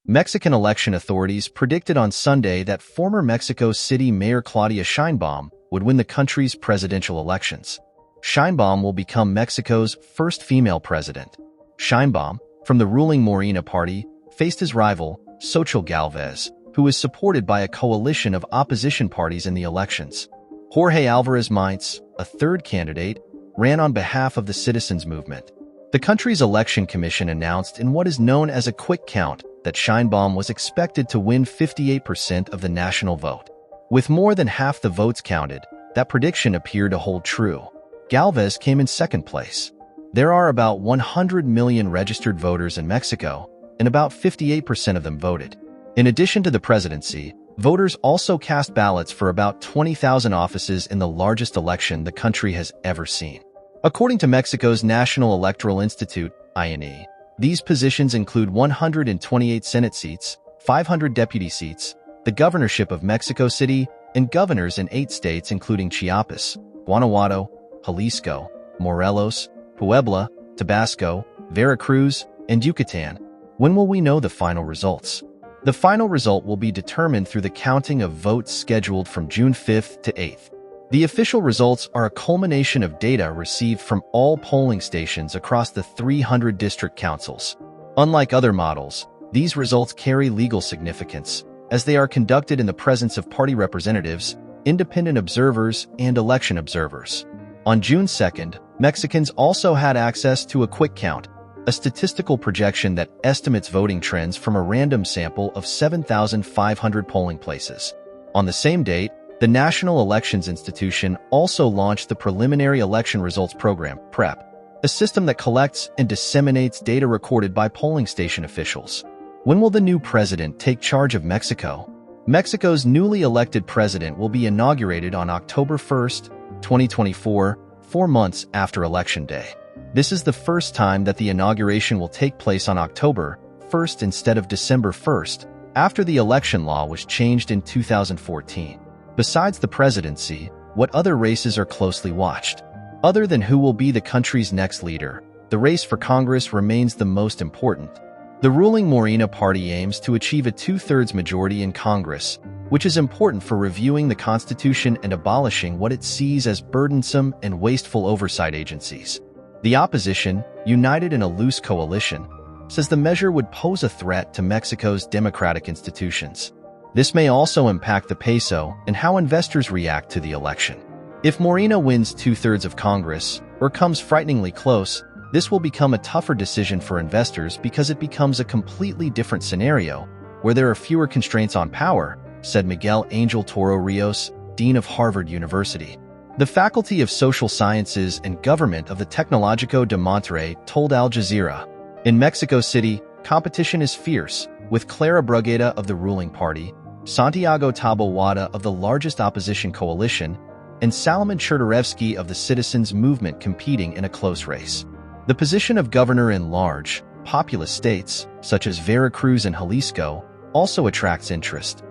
Mexican election authorities predicted on Sunday that former Mexico City Mayor Claudia Sheinbaum would win the country's presidential elections. Sheinbaum will become Mexico's first female president. Sheinbaum, from the ruling Morena party, faced his rival, Xochitl Galvez, who is supported by a coalition of opposition parties in the elections. Jorge Alvarez Mainz, a third candidate, ran on behalf of the Citizens Movement. The country's election commission announced in what is known as a quick count that Sheinbaum was expected to win 58% of the national vote. With more than half the votes counted, that prediction appeared to hold true. Galvez came in second place. There are about 100 million registered voters in Mexico, and about 58% of them voted. In addition to the presidency, voters also cast ballots for about 20,000 offices in the largest election the country has ever seen. According to Mexico's National Electoral Institute, INE, these positions include 128 Senate seats, 500 deputy seats, the governorship of Mexico City, and governors in 8 states including Chiapas, Guanajuato, Jalisco, Morelos, Puebla, Tabasco, Veracruz, and Yucatan. When will we know the final results? The final result will be determined through the counting of votes scheduled from June 5th to 8th. The official results are a culmination of data received from all polling stations across the 300 district councils. Unlike other models, these results carry legal significance, as they are conducted in the presence of party representatives, independent observers, and election observers. On June 2nd, Mexicans also had access to a quick count, a statistical projection that estimates voting trends from a random sample of 7,500 polling places. On the same date, the National Elections Institution also launched the Preliminary Election Results Program, PREP, a system that collects and disseminates data recorded by polling station officials. When will the new president take charge of Mexico? Mexico's newly elected president will be inaugurated on October 1st, 2024, 4 months after Election Day. This is the first time that the inauguration will take place on October 1st instead of December 1st, after the election law was changed in 2014. Besides the presidency, what other races are closely watched? Other than who will be the country's next leader, the race for Congress remains the most important. The ruling Morena party aims to achieve a 2/3 majority in Congress, which is important for reviewing the Constitution and abolishing what it sees as burdensome and wasteful oversight agencies. The opposition, united in a loose coalition, says the measure would pose a threat to Mexico's democratic institutions. This may also impact the peso and how investors react to the election. If Morena wins 2/3 of Congress, or comes frighteningly close, this will become a tougher decision for investors because it becomes a completely different scenario, where there are fewer constraints on power, said Miguel Angel Toro Rios, Dean of Harvard University. The Faculty of Social Sciences and Government of the Tecnológico de Monterrey told Al Jazeera. In Mexico City, competition is fierce, with Clara Brugada of the ruling party, Santiago Taboada of the largest opposition coalition, and Salomon Chertorivsky of the Citizens Movement competing in a close race. The position of governor in large, populous states, such as Veracruz and Jalisco, also attracts interest.